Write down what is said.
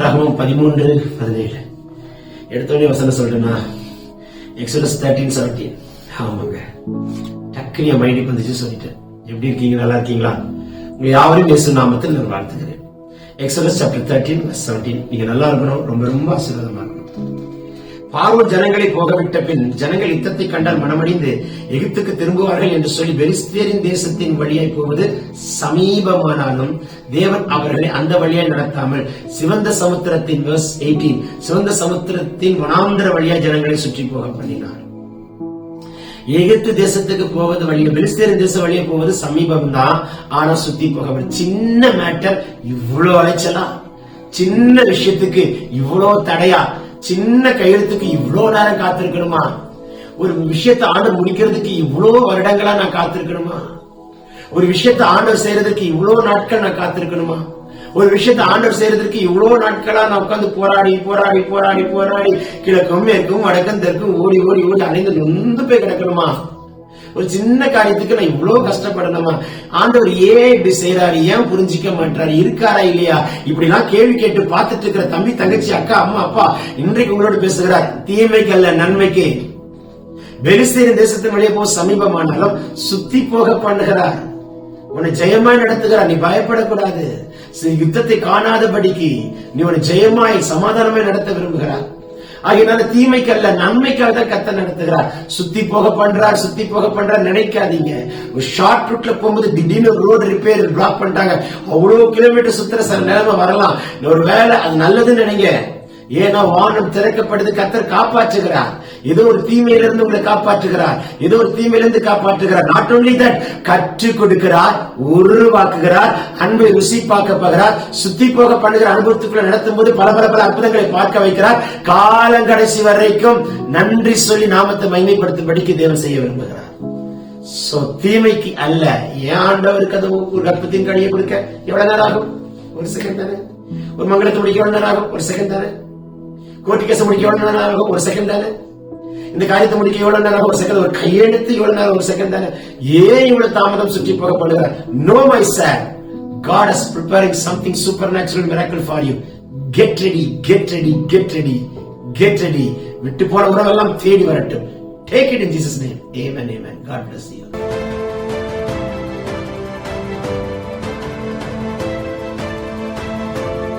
யாத்ராகமம் 13:17 எடுத்தோடனே வசனம் சொல்றேன்னா எக்ஸோடஸ் 13:17. ஆமாங்க, டக்குனு என் மைண்டுக்கு வந்துச்சு, சொல்லிட்டேன். எப்படி இருக்கீங்க? நல்லா இருக்கீங்களா? உங்களை யாவரையும் இயேசு நாமத்தில் நான் வாழ்த்துகிறேன். Exodus chapter 13:17. நீங்க நல்லா இருக்கணும், ரொம்ப ரொம்ப ஆசீர்வாதமா இருக்கணும். பார்வோன் ஜனங்களை போகவிட்ட பின் ஜனங்கள் யுத்தத்தை கண்டால் மனமடிந்து எகிப்துக்கு திரும்புவார்கள் என்று சொல்லி பெலிஸ்தேரின் தேசத்தின் வழியாய் போவது சமீபமானாலும் தேவன் அவர்களை அந்த வழியாய் நடத்தாமல் சிவந்த சமுத்திரத்தின் verse 18 சிவந்த சமுத்திரத்தின் வனாந்தர வழியாய் ஜனங்களை சுற்றி போக பண்ணினார். எகிப்து தேசத்துக்கு போவது வழியா, பெலிஸ்தேரின் தேச வழியா போவது சமீபம் தான், ஆனா சுத்தி போக. சின்ன மேட்டர் இவ்வளவு அலைச்சலா, சின்ன விஷயத்துக்கு இவ்வளவு தடையா, சின்ன கையெழுத்துக்கு இவ்வளவு நேரம் காத்திருக்கணுமா? ஒரு விஷயத்தை ஆண்டு முடிக்கிறதுக்கு இவ்வளவு வருடங்களா நான் காத்திருக்கணுமா? ஒரு விஷயத்தை ஆண்டவர் செய்யறதுக்கு இவ்வளவு நாட்கள் நான் காத்திருக்கணுமா? ஒரு விஷயத்தை ஆண்டவர் செய்யறதுக்கு இவ்வளவு நாட்களா நான் உட்கார்ந்து போராடி போராடி போராடி போராடி கிழக்கும் மேற்கும் வடக்கும் தெற்கும் ஓடி ஓடி ஓடி அலைந்து நொந்து போய் கிடக்கணுமா? ஒரு சின்ன காரியத்துக்கு நான் இவ்வளவு கஷ்டப்படணுமா? ஆண்டவர் ஏன் இப்படி செய்யறாரு? ஏன் புரிஞ்சிக்க மாட்டாரு? இருக்காரா இல்லையா? இப்படி எல்லாம் கேள்வி கேட்டு பார்த்துட்டு இருக்கிற தம்பி, தங்கச்சி, அக்கா, அம்மா, அப்பா, இன்றைக்கு உங்களோட பேசுகிறார். தீமைக்கு அல்ல, நன்மைக்கு. பெலிஸ்தேரின் தேசத்தின் வழியே போக சமீபமானாலும் சுத்தி போக பண்ணுகிறார். உன்னை ஜெயமாய் நடத்துகிறார். நீ பயப்படக்கூடாது. யுத்தத்தை காணாதபடிக்கு நீ உன்னை ஜெயமாய் சமாதானமாய் நடத்த விரும்புகிறார். ஆகினால தீமைக்கு அல்ல, நன்மைக்காக தான் கர்த்தர் நடத்துகிறார். சுத்தி போக பண்றார் நினைக்காதீங்க. ஒரு ஷார்ட் ரூட்ல போகும்போது திடீர்னு ரோடு ரிப்பேர் பிளாக் பண்ணிட்டாங்க, அவ்வளவு கிலோமீட்டர் சுத்துற சில நிலைமை வரலாம். ஒரு வேலை அது நல்லதுன்னு நினைங்க. ஏன்னா வானம் திறக்கப்படுது, கர்த்தர் காப்பாற்றுகிறார். ஏதோ ஒரு தீமையிலிருந்து உங்களை காப்பாற்றுகிறார், ஏதோ ஒரு தீமையிலிருந்து காப்பாற்றுகிறார். நாட் ஓன்லி தட், கற்றுக் கொடுக்கிறார், உருவாக்குகிறார், அன்பை ருசி பார்க்க போகிறார், சுத்தி போக பண்ணுகிற அனுபவத்துக்குள்ள நடத்தும் போது பல பல பல அற்புதங்களை பார்க்க வைக்கிறார். காலங்கடைசி வரைக்கும் நன்றி சொல்லி நாமத்தை மகிமைப்படுத்தும்படிக்கு தேவன் செய்ய விரும்புகிறார். சோ தீமைக்கு அல்ல. ஏன் ஆண்டவருக்கு அது ஒரு கற்பத்தின் கடியை கொடுக்க எவ்வளவு நேரம் ஆகும்? ஒரு செகண்ட் தானே. ஒரு மங்களத்தை முடிக்க எவ்வளவு நேரம் ஆகும்? ஒரு செகண்ட் தானே. கோர்ட்டு கேஸ் முடிக்க எவ்வளவு நேரம் ஆகும்? ஒரு செகண்ட் தானே. இந்த காரியத்தை முடிக்க எவ்வளவு நேரம்? ஒரு செகண்ட். ஒரு கையெழுத்து எவ்வளவு நேரம்? ஒரு செகண்ட் தானே. ஏன் இவ்வளவு தாமதம் சுற்றி போக பண்ணுகிறார்? No my son, God is preparing something supernatural miracle for you. Get ready, get ready, get ready, get ready. விட்டு போன உறவெல்லாம் தேடி வரட்டும். Take it in Jesus name. Amen, amen. God bless you.